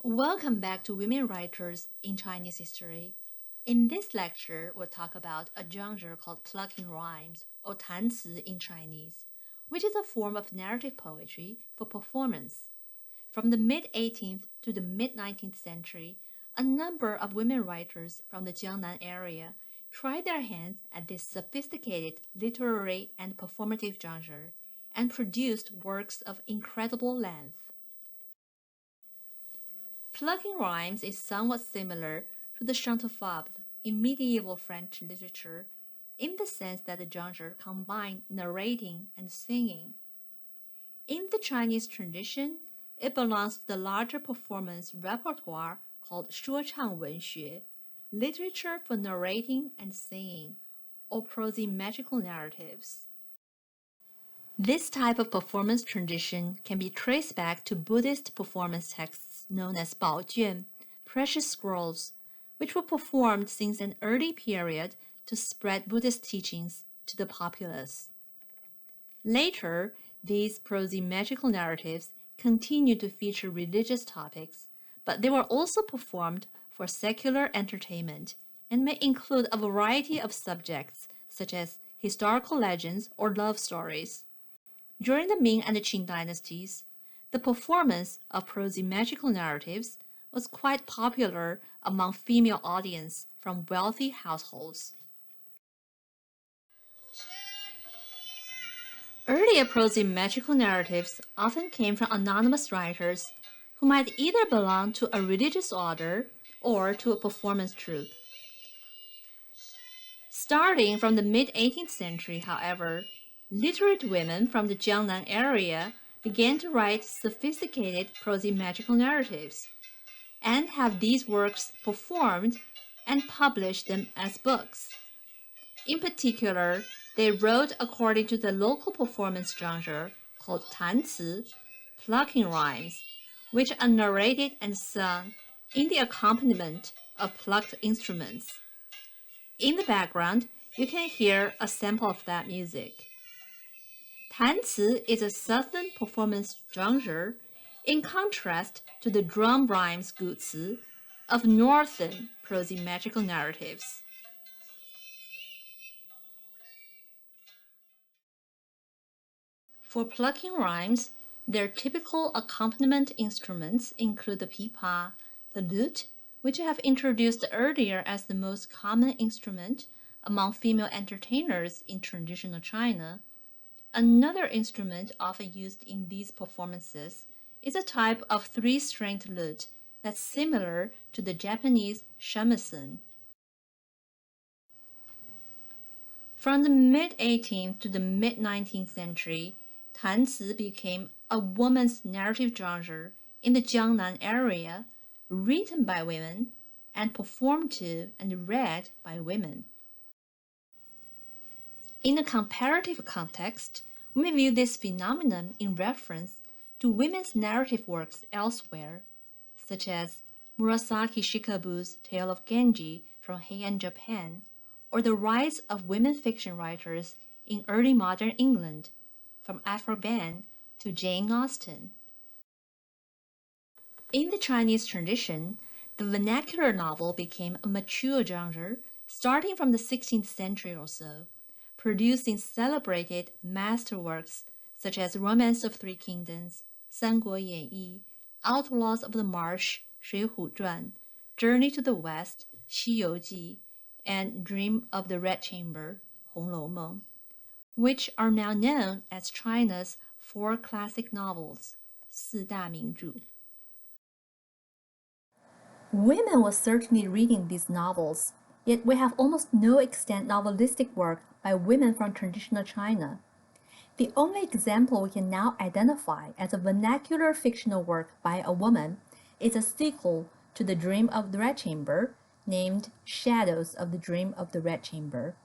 Welcome back to Women Writers in Chinese History. In this lecture, we'll talk about a genre called plucking rhymes, or 弹词 in Chinese, which is a form of narrative poetry for performance. From the mid-18th to the mid-19th century, a number of women writers from the Jiangnan area tried their hands at this sophisticated literary and performative genre and produced works of incredible length. Plucking rhymes is somewhat similar to the chantefable in medieval French literature in the sense that the genre combined narrating and singing. In the Chinese tradition, it belongs to the larger performance repertoire called 说唱文学, literature for narrating and singing, or prosymmetrical narratives. This type of performance tradition can be traced back to Buddhist performance texts known as Baojuan, precious scrolls, which were performed since an early period to spread Buddhist teachings to the populace. Later, these prosymmetrical narratives continued to feature religious topics, but they were also performed for secular entertainment and may include a variety of subjects such as historical legends or love stories. During the Ming and the Qing dynasties, the performance of prosymmetrical narratives was quite popular among female audience from wealthy households. Earlier prosymmetrical narratives often came from anonymous writers who might either belong to a religious order or to a performance troupe. Starting from the mid-18th century, however, literate women from the Jiangnan area began to write sophisticated prosymmetrical narratives and have these works performed and published them as books. In particular, they wrote according to the local performance genre called 弹词, plucking rhymes, which are narrated and sung in the accompaniment of plucked instruments. In the background, you can hear a sample of that music. 弹词 is a southern performance genre in contrast to the drum rhymes 鼓词 of northern prosymmetrical narratives. For plucking rhymes, their typical accompaniment instruments include the pipa, the lute, which I have introduced earlier as the most common instrument among female entertainers in traditional China. Another instrument often used in these performances is a type of three-stringed lute that's similar to the Japanese shamisen. From the mid-18th to the mid-19th century, 弹词 became a woman's narrative genre in the Jiangnan area, written by women and performed to and read by women. In a comparative context, we view this phenomenon in reference to women's narrative works elsewhere, such as Murasaki Shikabu's Tale of Genji from Heian, Japan, or the rise of women fiction writers in early modern England, from Aphra Behn to Jane Austen. In the Chinese tradition, the vernacular novel became a mature genre starting from the 16th century or so, producing celebrated masterworks such as Romance of Three Kingdoms, 三国演义, Outlaws of the Marsh, 水浒传, Journey to the West, 西游记, and Dream of the Red Chamber, 红楼梦, which are now known as China's four classic novels, 四大名著. Women were certainly reading these novels, yet we have almost no extant novelistic work by women from traditional China. The only example we can now identify as a vernacular fictional work by a woman is a sequel to The Dream of the Red Chamber, named Shadows of the Dream of the Red Chamber,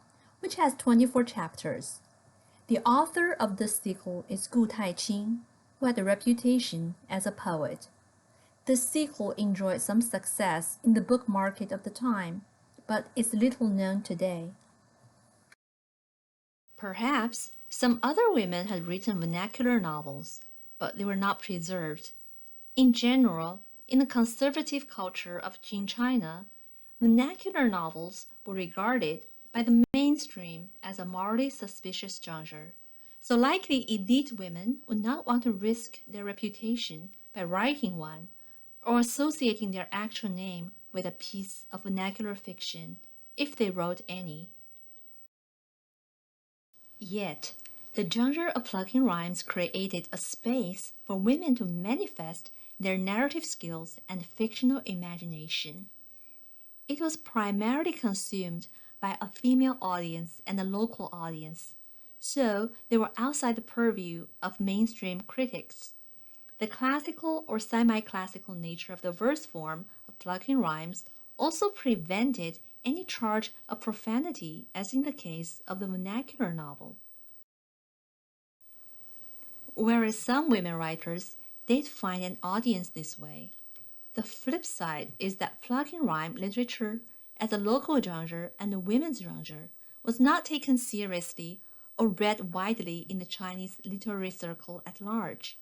which has 24 chapters. The author of this sequel is Gu Taiqing, who had a reputation as a poet. The sequel enjoyed some success in the book market of the time, but is little known today. Perhaps some other women had written vernacular novels, but they were not preserved. In general, In the conservative culture of Qing China, vernacular novels were regarded by the mainstream as a morally suspicious genre, so likely elite women would not want to risk their reputation by writing one or associating their actual name with a piece of vernacular fiction, if they wrote any. Yet, the genre of plugging rhymes created a space for women to manifest their narrative skills and fictional imagination. It was primarily consumed by a female audience and a local audience, so they were outside the purview of mainstream critics. The classical or semi-classical nature of the verse form of plugging rhymes also prevented any charge of profanity, as in the case of the vernacular novel. Whereas some women writers did find an audience this way. The flip side is that plugging rhyme literature as a local genre and a women's genre was not taken seriously or read widely in the Chinese literary circle at large.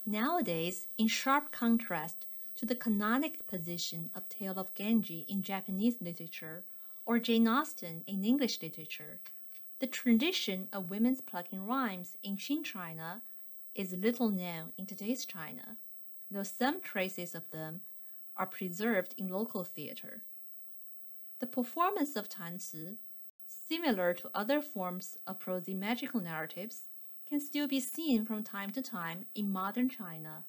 Nowadays, in sharp contrast to the canonic position of Tale of Genji in Japanese literature or Jane Austen in English literature, the tradition of women's plugging rhymes in Qing China is little known in today's China, though some traces of them are preserved in local theater. The performance of tanci, similar to other forms of prosy magical narratives, can still be seen from time to time in modern China,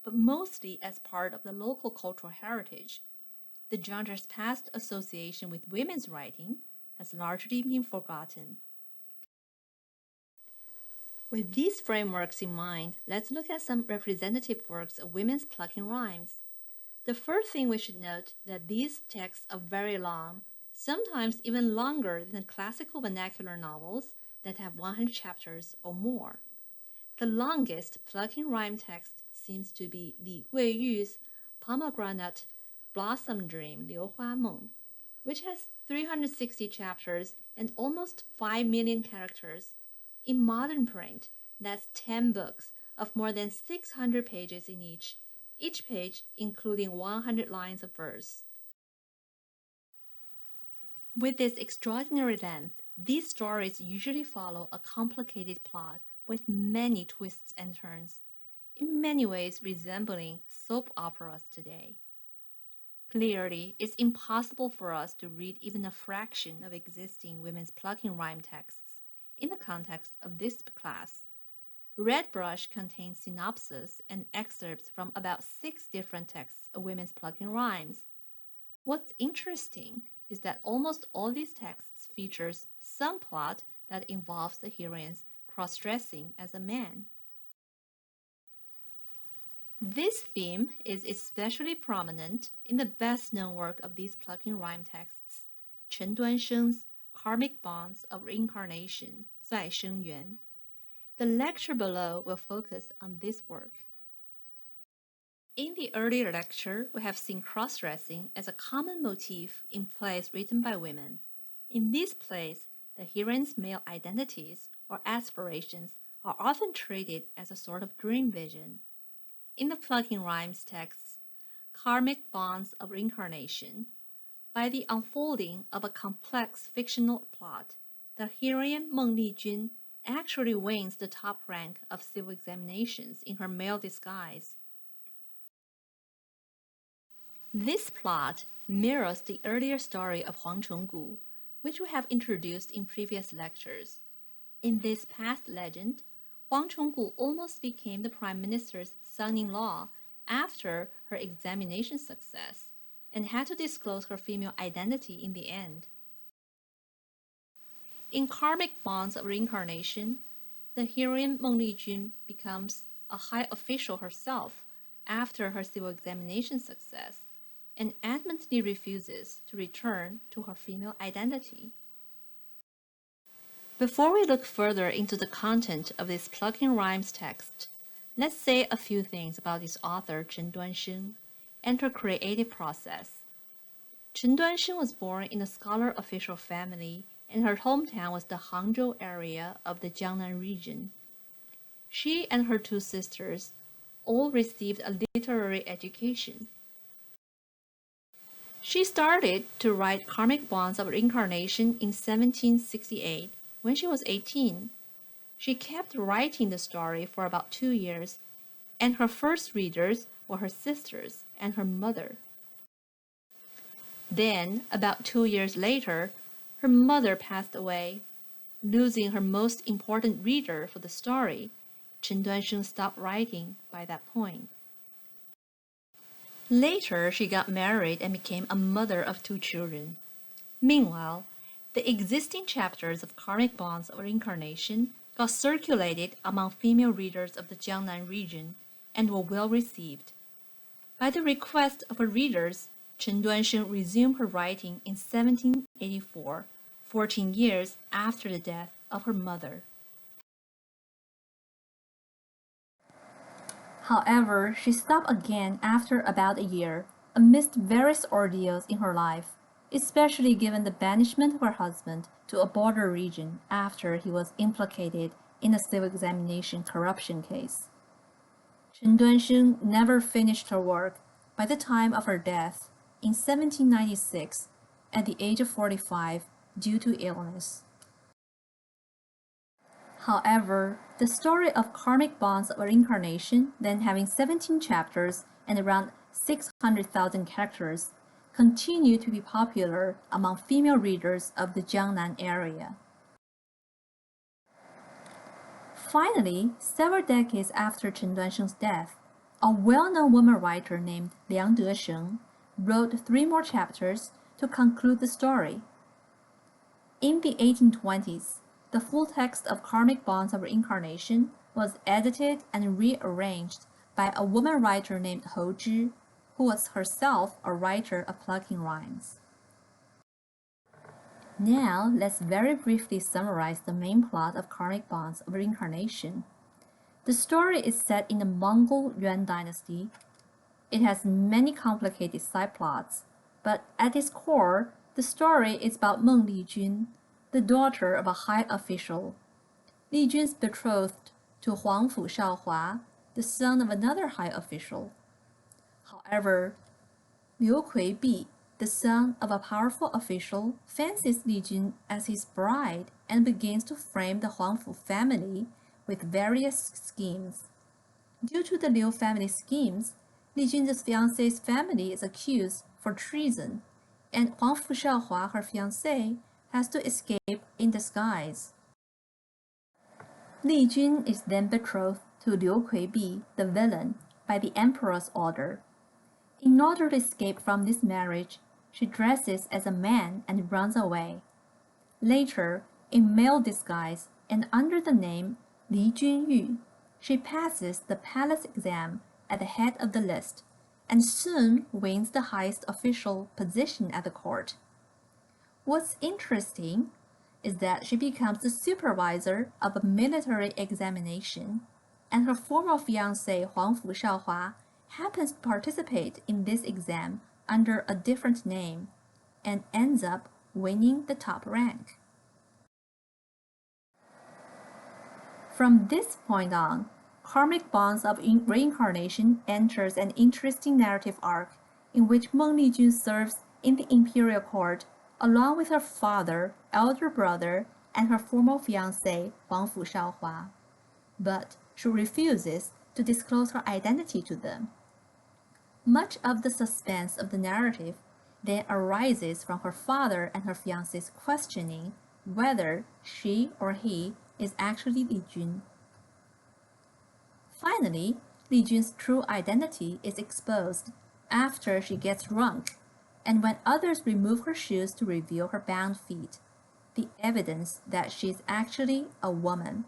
but mostly as part of the local cultural heritage. The genre's past association with women's writing has largely been forgotten. With these frameworks in mind, let's look at some representative works of women's plugging rhymes. The first thing we should note that these texts are very long, sometimes even longer than classical vernacular novels that have 100 chapters or more. The longest plugging rhyme text seems to be Li Guiyu's Pomegranate Blossom Dream Liu Hua Meng, which has 360 chapters and almost 5 million characters. In modern print, that's 10 books of more than 600 pages in each page including 100 lines of verse. With this extraordinary length, these stories usually follow a complicated plot with many twists and turns, in many ways resembling soap operas today. Clearly, it's impossible for us to read even a fraction of existing women's plugging rhyme texts in the context of this class. Red Brush contains synopses and excerpts from about 6 different texts of women's plugging rhymes. What's interesting is that almost all these texts features some plot that involves the heroines cross-dressing as a man. This theme is especially prominent in the best-known work of these plugging rhyme texts, Chen Duansheng's Karmic Bonds of Reincarnation, 再生缘. The lecture below will focus on this work. In the earlier lecture, we have seen cross-dressing as a common motif in plays written by women. In these plays, the heroine's male identities or aspirations are often treated as a sort of dream vision. In the plugging rhymes texts, Karmic Bonds of Reincarnation, by the unfolding of a complex fictional plot, the heroine Meng Lijun actually wins the top rank of civil examinations in her male disguise. This plot mirrors the earlier story of Huang Chonggu, which we have introduced in previous lectures. In this past legend, Huang Chonggu almost became the prime minister's son-in-law after her examination success and had to disclose her female identity in the end. In Karmic Bonds of Reincarnation, the heroine Meng Lijun becomes a high official herself after her civil examination success and adamantly refuses to return to her female identity. Before we look further into the content of this plugging rhymes text, let's say a few things about its author Chen Duansheng and her creative process. Chen Duansheng was born in a scholar official family, and her hometown was the Hangzhou area of the Jiangnan region. She and her 2 sisters all received a literary education. She started to write Karmic Bonds of Reincarnation in 1768 when she was 18. She kept writing the story for about 2 years, and her first readers were her sisters and her mother. Then, about 2 years later, her mother passed away. Losing her most important reader for the story, Chen Duansheng stopped writing by that point. Later, she got married and became a mother of 2 children. Meanwhile, the existing chapters of Karmic Bonds of Reincarnation got circulated among female readers of the Jiangnan region and were well received. By the request of her readers, Chen Duansheng resumed her writing in 1784, 14 years after the death of her mother. However, she stopped again after about a year, amidst various ordeals in her life, especially given the banishment of her husband to a border region after he was implicated in a civil examination corruption case. Chen Duansheng never finished her work by the time of her death in 1796 at the age of 45 due to illness. However, the story of Karmic Bonds of Reincarnation, then having 17 chapters and around 600,000 characters, continued to be popular among female readers of the Jiangnan area. Finally, several decades after Chen Duansheng's death, a well-known woman writer named Liang Desheng wrote 3 more chapters to conclude the story. In the 1820s, the full text of Karmic Bonds of Reincarnation was edited and rearranged by a woman writer named Hou Zhi, who was herself a writer of plucking rhymes. Now, let's very briefly summarize the main plot of Karmic Bonds of Reincarnation. The story is set in the Mongol Yuan dynasty. It has many complicated side plots, but at its core, the story is about Meng Lijun, the daughter of a high official. Li Jun's betrothed to Huangfu Shaohua, the son of another high official. However, Liu Kuibi, the son of a powerful official, fancies Li Jun as his bride and begins to frame the Huangfu family with various schemes. Due to the Liu family schemes, Li Jun's fiancé's family is accused for treason, and Huangfu Shaohua, her fiancé, has to escape in disguise. Li Jun is then betrothed to Liu Kuibi, the villain, by the emperor's order. In order to escape from this marriage, she dresses as a man and runs away. Later, in male disguise and under the name Li Junyu, she passes the palace exam at the head of the list and soon wins the highest official position at the court. What's interesting is that she becomes the supervisor of a military examination, and her former fiancé Huangfu Shaohua happens to participate in this exam under a different name and ends up winning the top rank. From this point on, Karmic Bonds of Reincarnation enters an interesting narrative arc in which Meng Lijun serves in the imperial court along with her father, elder brother, and her former fiancé Huangfu Shaohua. But she refuses to disclose her identity to them. Much of the suspense of the narrative then arises from her father and her fiancé's questioning whether she or he is actually Li Jun. Finally, Li Jun's true identity is exposed after she gets drunk, and when others remove her shoes to reveal her bound feet, the evidence that she is actually a woman.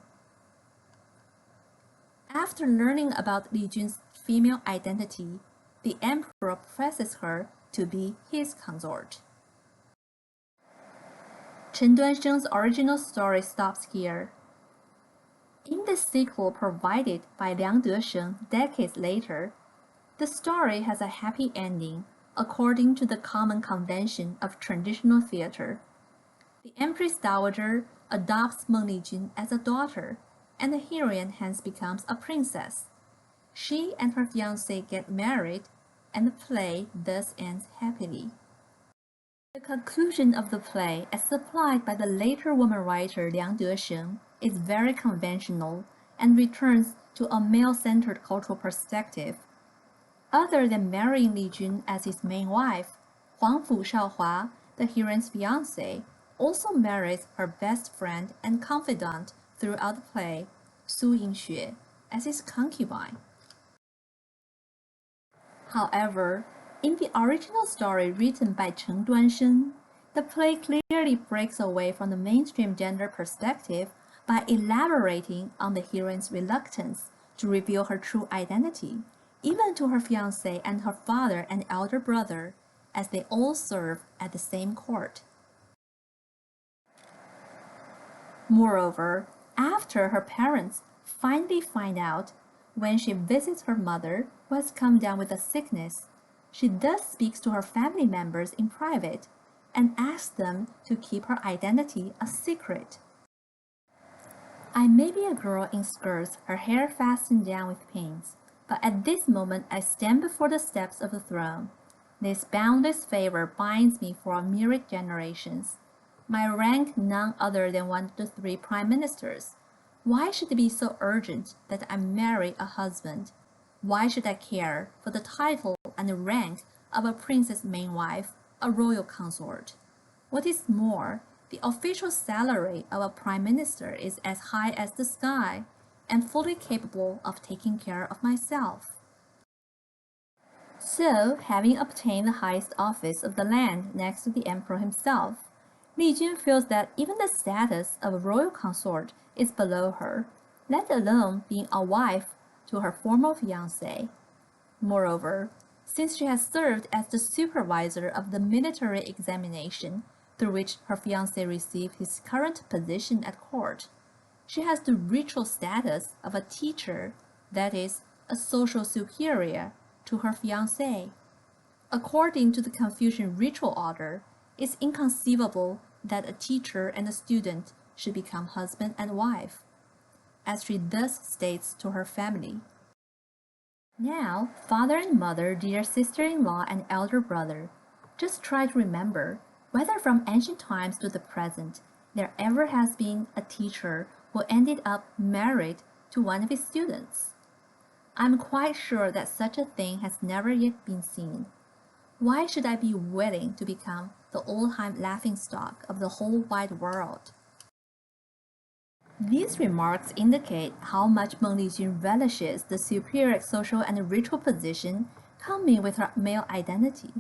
After learning about Li Jun's female identity, the emperor presses her to be his consort. Chen Duansheng's original story stops here. In the sequel provided by Liang Desheng decades later, the story has a happy ending according to the common convention of traditional theater. The Empress Dowager adopts Meng Lijun as a daughter, and the heroine hence becomes a princess. She and her fiancé get married, and the play thus ends happily. The conclusion of the play, as supplied by the later woman writer Liang Desheng, is very conventional and returns to a male-centered cultural perspective. Other than marrying Li Jun as his main wife, Huang Fu Shaohua, the heroine's fiancé, also marries her best friend and confidant throughout the play, Su Yingxue, as his concubine. However, in the original story written by Cheng Duansheng, the play clearly breaks away from the mainstream gender perspective by elaborating on the heroine's reluctance to reveal her true identity, even to her fiancé and her father and elder brother, as they all serve at the same court. Moreover, after her parents finally find out when she visits her mother, who has come down with a sickness, she thus speaks to her family members in private and asks them to keep her identity a secret. I may be a girl in skirts, her hair fastened down with pins, but at this moment I stand before the steps of the throne. This boundless favor binds me for a myriad generations. My rank none other than one of the 3 prime ministers. Why should it be so urgent that I marry a husband? Why should I care for the title and the rank of a princess main wife, a royal consort? What is more, the official salary of a prime minister is as high as the sky and fully capable of taking care of myself. So, having obtained the highest office of the land next to the emperor himself, Li Jun feels that even the status of a royal consort is below her, let alone being a wife to her former fiancé. Moreover, since she has served as the supervisor of the military examination through which her fiancé received his current position at court, she has the ritual status of a teacher, that is, a social superior to her fiancé. According to the Confucian ritual order, it's inconceivable that a teacher and a student should become husband and wife, as she thus states to her family. Now, father and mother, dear sister-in-law and elder brother, just try to remember whether from ancient times to the present there ever has been a teacher who ended up married to one of his students. I'm quite sure that such a thing has never yet been seen. Why should I be willing to become the old-time laughingstock of the whole wide world? These remarks indicate how much Meng Lijun relishes the superior social and ritual position coming with her male identity.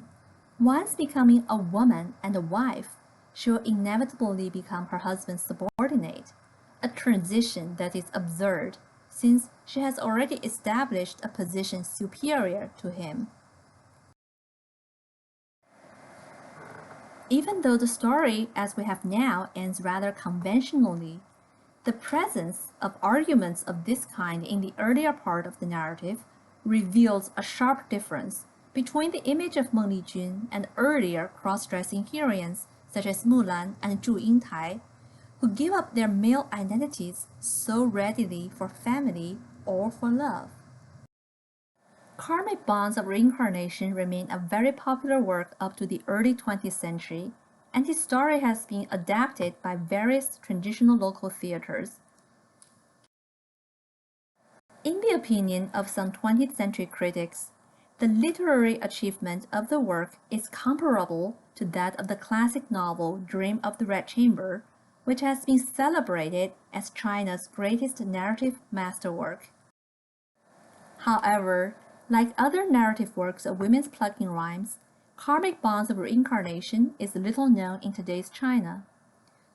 Once becoming a woman and a wife, she will inevitably become her husband's subordinate, a transition that is absurd since she has already established a position superior to him. Even though the story, as we have now, ends rather conventionally, the presence of arguments of this kind in the earlier part of the narrative reveals a sharp difference between the image of Meng Lijun and earlier cross-dressing heroines such as Mulan and Zhu Yingtai, who give up their male identities so readily for family or for love. Karmic Bonds of Reincarnation remain a very popular work up to the early 20th century, and his story has been adapted by various traditional local theaters. In the opinion of some 20th century critics, the literary achievement of the work is comparable to that of the classic novel Dream of the Red Chamber, which has been celebrated as China's greatest narrative masterwork. However, like other narrative works of women's plucking rhymes, Karmic Bonds of Reincarnation is little known in today's China.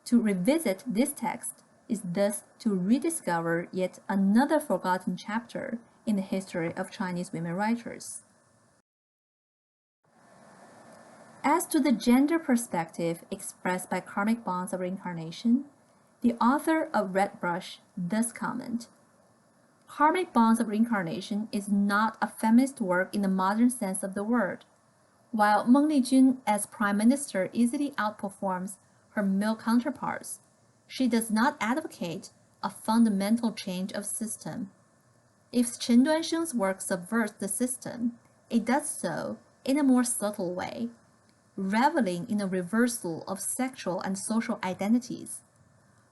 To revisit this text is thus to rediscover yet another forgotten chapter in the history of Chinese women writers. As to the gender perspective expressed by Karmic Bonds of Reincarnation, the author of Red Brush thus comment: Karmic Bonds of Reincarnation is not a feminist work in the modern sense of the word. While Meng Lijun as prime minister easily outperforms her male counterparts, she does not advocate a fundamental change of system. If Chen Duansheng's work subverts the system, it does so in a more subtle way, reveling in a reversal of sexual and social identities.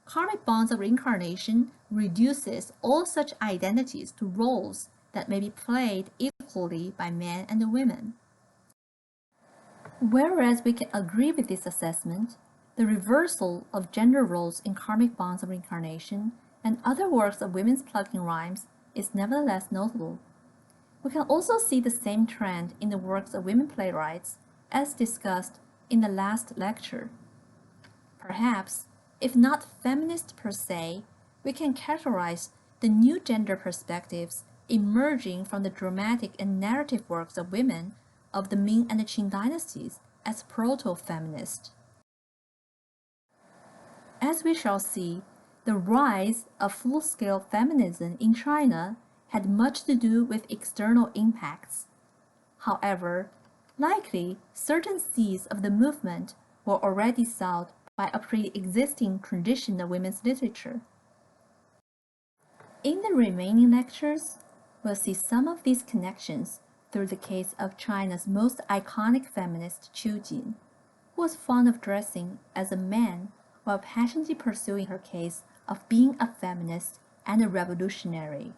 Karmic bonds of reincarnation reduces all such identities to roles that may be played equally by men and women. Whereas we can agree with this assessment, the reversal of gender roles in karmic bonds of reincarnation and other works of women's plugging rhymes is nevertheless notable. We can also see the same trend in the works of women playwrights, as discussed in the last lecture. Perhaps, if not feminist per se, we can characterize the new gender perspectives emerging from the dramatic and narrative works of women of the Ming and the Qing dynasties as proto-feminist. As we shall see, the rise of full-scale feminism in China had much to do with external impacts. However, likely certain seeds of the movement were already sowed by a pre-existing tradition of women's literature. In the remaining lectures, we'll see some of these connections through the case of China's most iconic feminist Qiu Jin, who was fond of dressing as a man while passionately pursuing her case of being a feminist and a revolutionary.